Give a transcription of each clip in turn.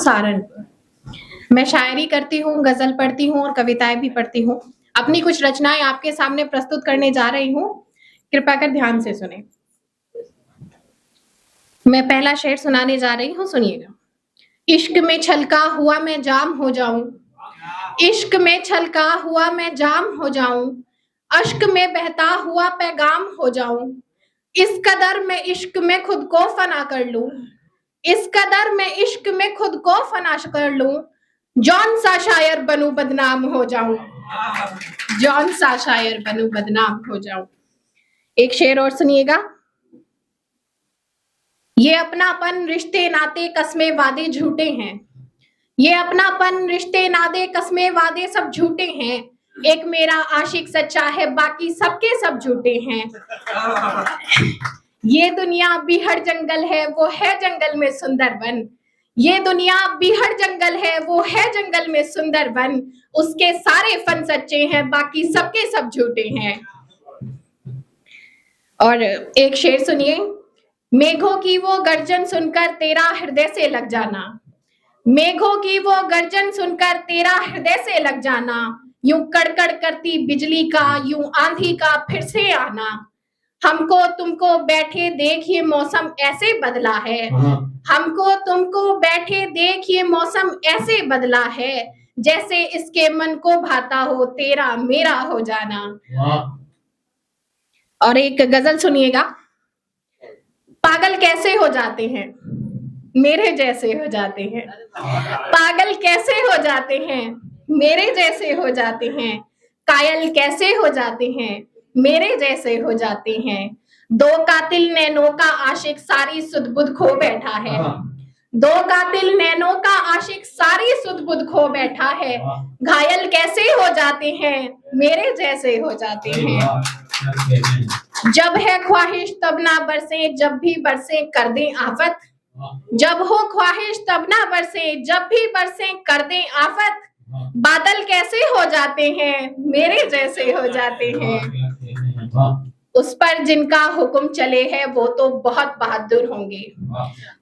सहारनपुर। मैं शायरी करती हूँ, गजल पढ़ती हूँ और कविताएं भी पढ़ती हूँ। अपनी कुछ रचनाएं आपके सामने प्रस्तुत करने जा रही हूँ, कृपया कर ध्यान से सुने। मैं पहला शेर सुनाने जा रही हूँ, सुनिएगा। इश्क में छलका हुआ मैं जाम हो जाऊं, इश्क में छलका हुआ मैं जाम हो जाऊं, अश्क में बहता हुआ पैगाम हो जाऊं, इस कदर मैं इश्क में खुद को फना कर लूं, इस कदर मैं इश्क में खुद को फना कर लूं, जौन सा शायर बनूं बदनाम हो जाऊं, जौन सा शायर बनूं बदनाम हो जाऊं। एक शेर और सुनिएगा। ये अपनापन रिश्ते नाते कस्में वादे झूठे हैं, ये अपनापन रिश्ते नाते कस्में वादे सब झूठे हैं, एक मेरा आशिक सच्चा है बाकी सबके सब झूठे हैं। ये दुनिया बिहड़ जंगल है वो है जंगल में सुंदर वन, ये दुनिया बिहड़ जंगल है वो है जंगल में सुंदर वन, उसके सारे फन सच्चे हैं बाकी सबके सब झूठे हैं। और एक शेर सुनिए। मेघों की वो गर्जन सुनकर तेरा हृदय से लग जाना, मेघों की वो गर्जन सुनकर तेरा हृदय से लग जाना, यूं कड़कड़ करती बिजली का यूं आंधी का फिर से आना, हमको तुमको बैठे देख ये मौसम ऐसे बदला है, हमको तुमको बैठे देख ये मौसम ऐसे बदला है, जैसे इसके मन को भाता हो तेरा मेरा हो जाना। और एक गजल सुनिएगा। पागल कैसे हो जाते हैं मेरे जैसे हो जाते हैं, पागल कैसे हो जाते हैं मेरे जैसे हो जाते हैं, कायल कैसे हो जाते हैं मेरे जैसे हो जाते हैं, दो कातिल नैनों का आशिक सारी सुध बुध खो बैठा है, दो कातिल नैनों का आशिक सारी सुध बुध खो बैठा है, घायल कैसे हो जाते हैं मेरे जैसे हो जाते हैं। जब है ख्वाहिश तब ना बरसे जब भी बरसे कर दे आफत, जब हो ख्वाहिश तब ना बरसे जब भी बरसे कर दे आफत, बादल कैसे हो जाते हैं मेरे जैसे हो जाते हैं। उस पर जिनका हुक्म चले है वो तो बहुत बहादुर होंगे,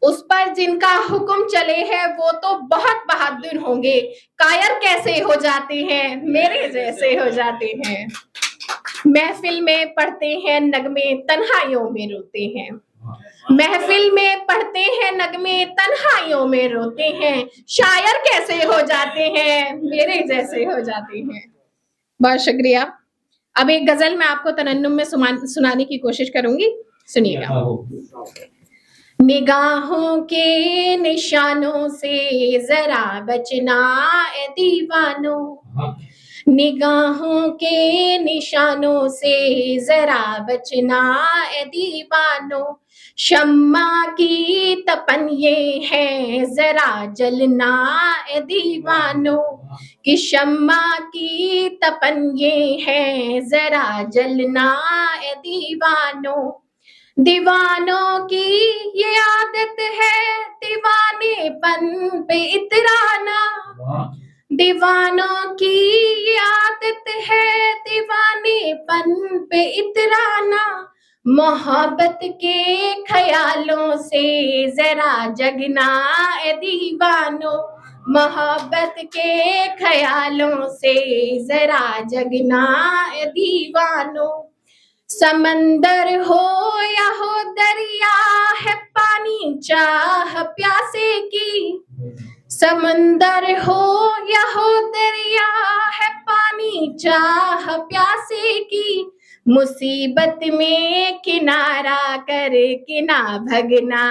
उस पर जिनका हुक्म चले है वो तो बहुत बहादुर होंगे, कायर कैसे हो जाते हैं मेरे जैसे हो जाते हैं। महफिल में पढ़ते हैं नगमे तन्हाइयों में रोते हैं, महफिल में पढ़ते हैं नगमे तन्हाइयों में रोते हैं, शायर कैसे हो जाते हैं मेरे जैसे हो जाते हैं। बहुत शुक्रिया। अब एक गजल मैं आपको तरन्नुम में सुनाने की कोशिश करूंगी, सुनिएगा। निगाहों के निशानों से जरा बचना ए दीवानों, निगाहों के निशानों से जरा बचना ए दीवानों, शम्मा की तपन ये है जरा जलना ए दीवानों, कि शम्मा की तपन ये है जरा जलना ए दीवानों, दीवानों की ये आदत है दीवानेपन पे इतराना, दीवानों की ये आदत है दीवानेपन पे इतराना, मोहब्बत के ख्यालों से जरा जगना ए दीवानों, मोहब्बत के ख्यालों से जरा जगना ए दीवानों, समंदर हो या हो दरिया है पानी चाह प्यासे की, समंदर हो या हो दरिया है पानी चाह प्यासे की, मुसीबत में किनारा कर के ना भगना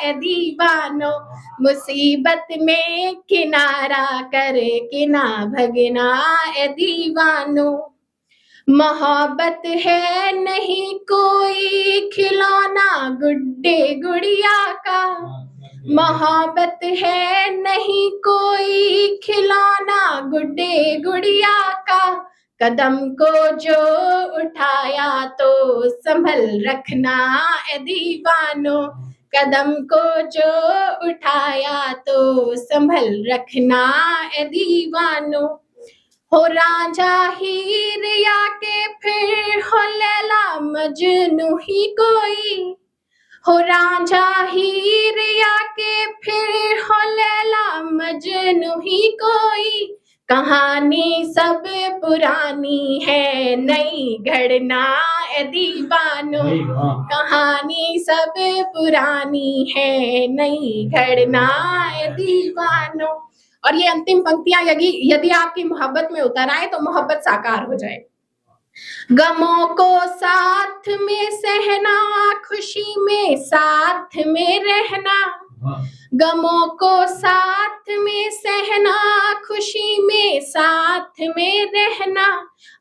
ए दीवानों, मुसीबत में किनारा कर के ना भगना ए दीवानों, मोहब्बत है नहीं कोई खिलौना गुड्डे गुड़िया का, मोहब्बत है नहीं कोई खिलौना गुड्डे गुड़िया का, कदम को जो उठाया तो संभल रखना ए दीवानों, कदम को जो उठाया तो संभल रखना ए दीवानों, हो राजा हीर या के फिर हो लैला मजनू ही कोई, हो रांझा हीर या के फिर हो लैला मजनू ही कोई, कहानी सब पुरानी है नई घड़ना ए दीवानो, कहानी सब पुरानी है नई घड़ना ए दीवानो। और ये अंतिम पंक्तियां यदि आपकी मोहब्बत में उतर आए तो मोहब्बत साकार हो जाए। गमों को साथ में सहना, खुशी में साथ में रहना, गमों को साथ में सहना, खुशी में साथ में रहना,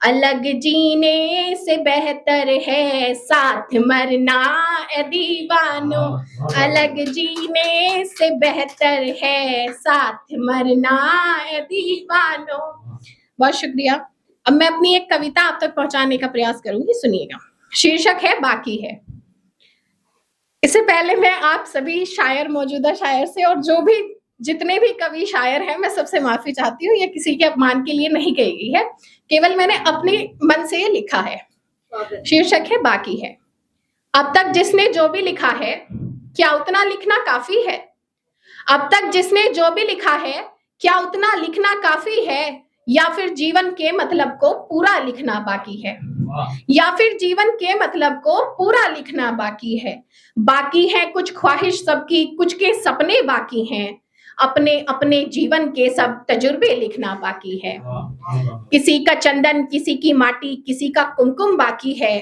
अलग जीने से बेहतर है साथ मरना ए दीवानो, अलग जीने से बेहतर है साथ मरना ए दीवानो। बहुत शुक्रिया। अब मैं अपनी एक कविता आप तक पहुंचाने का प्रयास करूंगी, सुनिएगा। शीर्षक है बाकी है। इससे पहले मैं आप सभी शायर, मौजूदा शायर से और जितने भी कवि शायर हैं, मैं सबसे माफी चाहती हूँ। ये किसी के अपमान के लिए नहीं कही गई है, केवल मैंने अपने मन से ये लिखा है। शीर्षक है बाकी है। अब तक जिसने जो भी लिखा है, क्या उतना लिखना काफी है? अब तक जिसने जो भी लिखा है, क्या उतना लिखना काफी है? या फिर जीवन के मतलब को पूरा लिखना बाकी है? या फिर जीवन के मतलब को पूरा लिखना बाकी है? बाकी है कुछ ख्वाहिश सबकी, कुछ के सपने बाकी हैं, अपने अपने जीवन के सब तजुर्बे लिखना बाकी है। किसी का चंदन, किसी की माटी, किसी का कुमकुम बाकी है,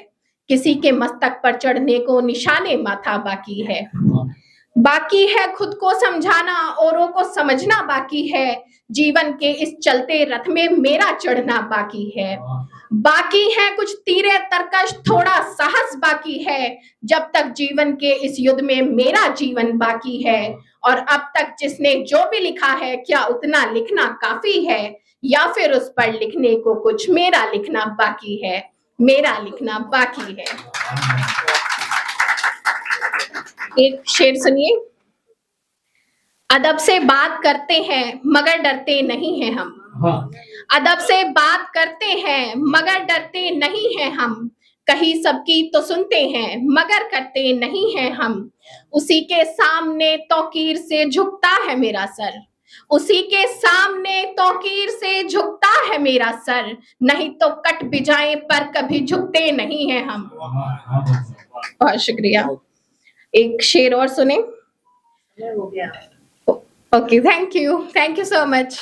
किसी के मस्तक पर चढ़ने को निशाने माथा बाकी है। बाकी है खुद को समझाना, औरों को समझना बाकी है, जीवन के इस चलते रथ में मेरा चढ़ना बाकी है। बाकी है कुछ तीरे तरकश, थोड़ा साहस बाकी है, जब तक जीवन के इस युद्ध में मेरा जीवन बाकी है। और अब तक जिसने जो भी लिखा है, क्या उतना लिखना काफी है? या फिर उस पर लिखने को कुछ मेरा लिखना बाकी है, मेरा लिखना बाकी है। एक शेर सुनिए। अदब से बात करते हैं मगर डरते नहीं हैं हम, अदब से बात करते हैं मगर डरते नहीं हैं हम, कहीं सबकी तो सुनते हैं मगर करते नहीं हैं हम। उसी के सामने तौकीर से झुकता है मेरा सर, उसी के सामने तौकीर से झुकता है मेरा सर, नहीं तो कट भी जाए पर कभी झुकते नहीं हैं हम। बहुत शुक्रिया। एक शेर और सुने। Okay, thank you so much.